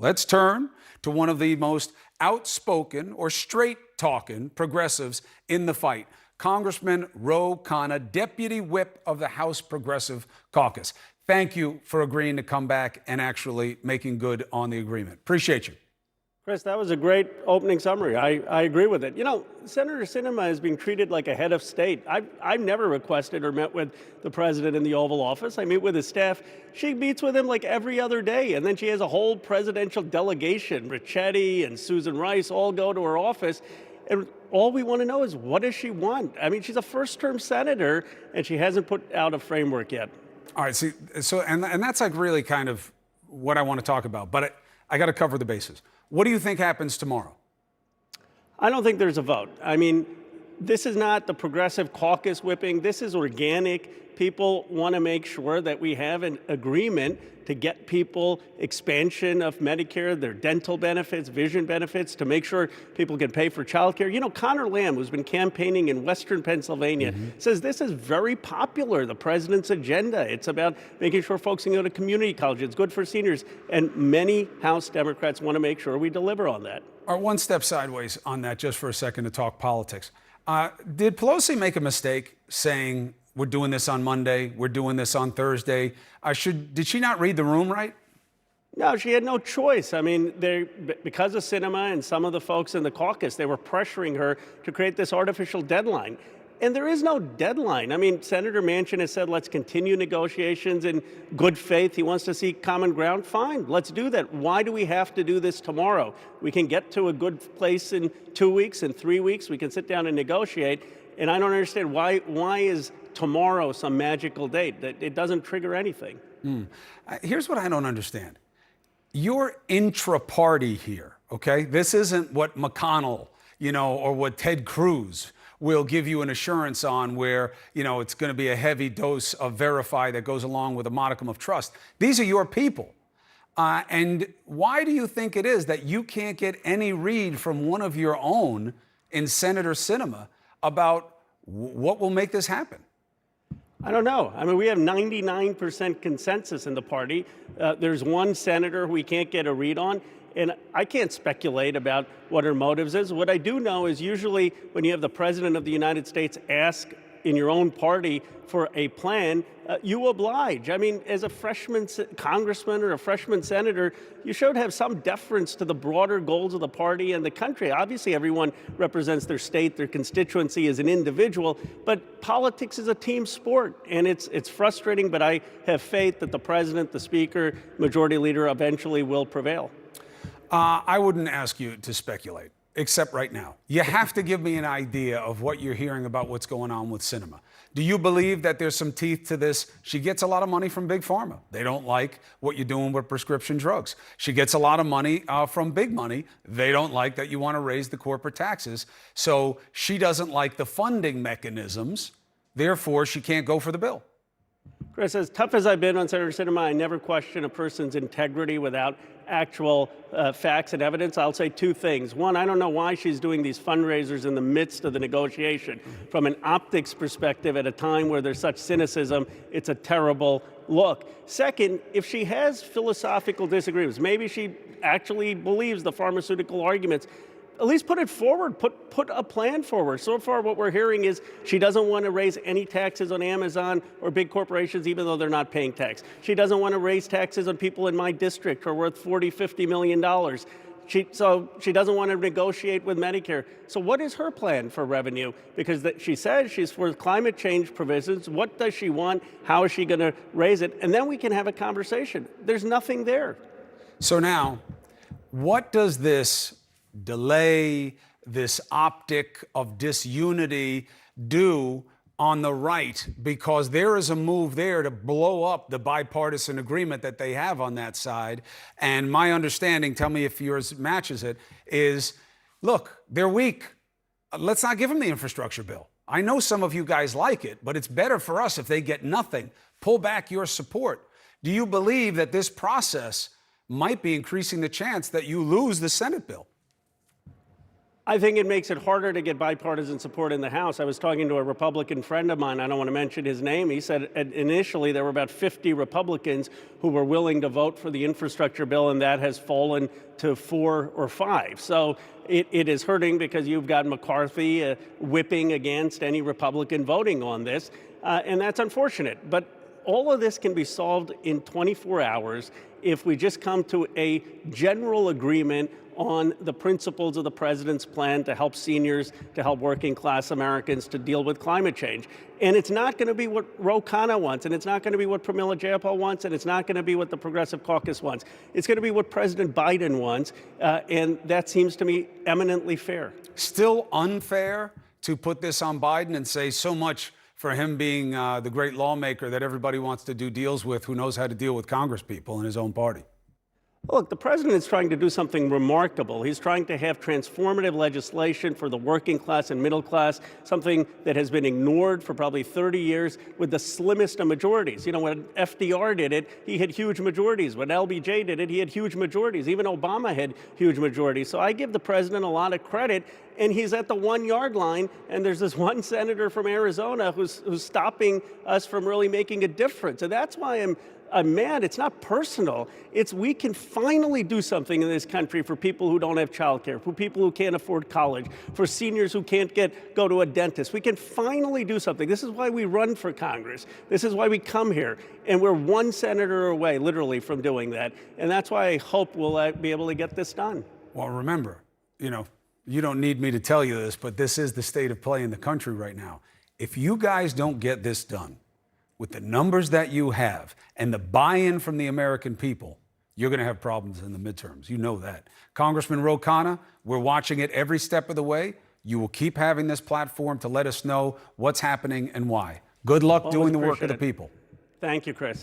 Let's turn to one of the most outspoken or straight-talking progressives in the fight, Congressman Khanna, Deputy Whip of the House Progressive Caucus. Thank you for agreeing to come back and actually making good on the agreement. Appreciate you. Chris, that was a great opening summary. I agree with it. You know, Senator Sinema is being treated like a head of state. I've never requested or met with the president in the Oval Office. I meet with his staff. She meets with him like every other day. And then she has a whole presidential delegation. Ricchetti and Susan Rice all go to her office. And all we want to know is, what does she want? I mean, she's a first-term senator, and she hasn't put out a framework yet. All right, see, and that's like really kind of what I want to talk about. But I got to cover the bases. What do you think happens tomorrow? I don't think there's a vote. I mean, this is not the progressive caucus whipping. This is organic. People want to make sure that we have an agreement to get people expansion of Medicare, their dental benefits, vision benefits, to make sure people can pay for childcare. You know, Connor Lamb, who's been campaigning in Western Pennsylvania, says this is very popular, the president's agenda. It's about making sure folks can go to community college. It's good for seniors. And many House Democrats want to make sure we deliver on that. All right, one step sideways on that just for a second to talk politics. Did Pelosi make a mistake saying, we're doing this on Monday, we're doing this on Thursday? Did she not read the room right? No, she had no choice. I mean, because of Sinema and some of the folks in the caucus, they were pressuring her to create this artificial deadline. And there is no deadline. I mean, Senator Manchin has said, let's continue negotiations in good faith. He wants to see common ground. Fine, let's do that. Why do we have to do this tomorrow? We can get to a good place in 2 weeks, in 3 weeks. We can sit down and negotiate. And I don't understand why is tomorrow some magical date? It doesn't trigger anything. Here's what I don't understand. You're intra-party here, okay? This isn't what McConnell, or what Ted Cruz will give you an assurance on, where, it's going to be a heavy dose of verify that goes along with a modicum of trust. These are your people. And why do you think it is that you can't get any read from one of your own in Senator Sinema about what will make this happen? I don't know. I mean, we have 99% consensus in the party. There's one senator who we can't get a read on, and I can't speculate about what her motives is. What I do know is usually when you have the President of the United States ask in your own party for a plan, you oblige. I mean, as a freshman congressman or a freshman senator, you should have some deference to the broader goals of the party and the country. Obviously, everyone represents their state, their constituency as an individual, but politics is a team sport, and it's frustrating, but I have faith that the president, the speaker, majority leader eventually will prevail. I wouldn't ask you to speculate, except right now. You have to give me an idea of what you're hearing about what's going on with Sinema. Do you believe that there's some teeth to this? She gets a lot of money from Big Pharma. They don't like what you're doing with prescription drugs. She gets a lot of money from big money. They don't like that you want to raise the corporate taxes. So she doesn't like the funding mechanisms. Therefore, she can't go for the bill. Chris, as tough as I've been on Senator Sinema, I never question a person's integrity without actual facts and evidence. I'll say two things. One, I don't know why she's doing these fundraisers in the midst of the negotiation. From an optics perspective, at a time where there's such cynicism, it's a terrible look. Second, if she has philosophical disagreements, maybe she actually believes the pharmaceutical arguments, at least put it forward, put a plan forward. So far, what we're hearing is she doesn't want to raise any taxes on Amazon or big corporations, even though they're not paying tax. She doesn't want to raise taxes on people in my district who are worth $40, $50 million. So she doesn't want to negotiate with Medicare. So what is her plan for revenue? Because she says she's for climate change provisions. What does she want? How is she going to raise it? And then we can have a conversation. There's nothing there. So now, what does this delay, this optic of disunity do on the right? Because there is a move there to blow up the bipartisan agreement that they have on that side. And my understanding, tell me if yours matches it, is, look, they're weak. Let's not give them the infrastructure bill. I know some of you guys like it, but it's better for us if they get nothing. Pull back your support. Do you believe that this process might be increasing the chance that you lose the Senate bill? I think it makes it harder to get bipartisan support in the House. I was talking to a Republican friend of mine. I don't want to mention his name. He said initially there were about 50 Republicans who were willing to vote for the infrastructure bill, and that has fallen to 4 or 5. So it is hurting because you've got McCarthy whipping against any Republican voting on this, and that's unfortunate. But all of this can be solved in 24 hours if we just come to a general agreement on the principles of the president's plan to help seniors, to help working class Americans, to deal with climate change. And it's not going to be what Ro Khanna wants, and it's not going to be what Pramila Jayapal wants, and it's not going to be what the Progressive Caucus wants. It's going to be what President Biden wants, and that seems to me eminently fair. Still unfair to put this on Biden and say so much for him being the great lawmaker that everybody wants to do deals with, who knows how to deal with Congresspeople in his own party. Look, the president is trying to do something remarkable. He's trying to have transformative legislation for the working class and middle class, something that has been ignored for probably 30 years with the slimmest of majorities. You know, when FDR did it, he had huge majorities. When LBJ did it, he had huge majorities. Even Obama had huge majorities. So I give the president a lot of credit, and he's at the 1-yard line, and there's this one senator from Arizona who's stopping us from really making a difference. And that's why I'm mad. It's not personal. It's we can finally do something in this country for people who don't have childcare, for people who can't afford college, for seniors who can't go to a dentist. We can finally do something. This is why we run for Congress. This is why we come here. And we're one senator away, literally, from doing that. And that's why I hope we'll be able to get this done. Well, remember, you don't need me to tell you this, but this is the state of play in the country right now. If you guys don't get this done, with the numbers that you have and the buy-in from the American people, you're going to have problems in the midterms. You know that. Congressman Ro Khanna, we're watching it every step of the way. You will keep having this platform to let us know what's happening and why. Good luck doing the work of the people. Thank you, Chris.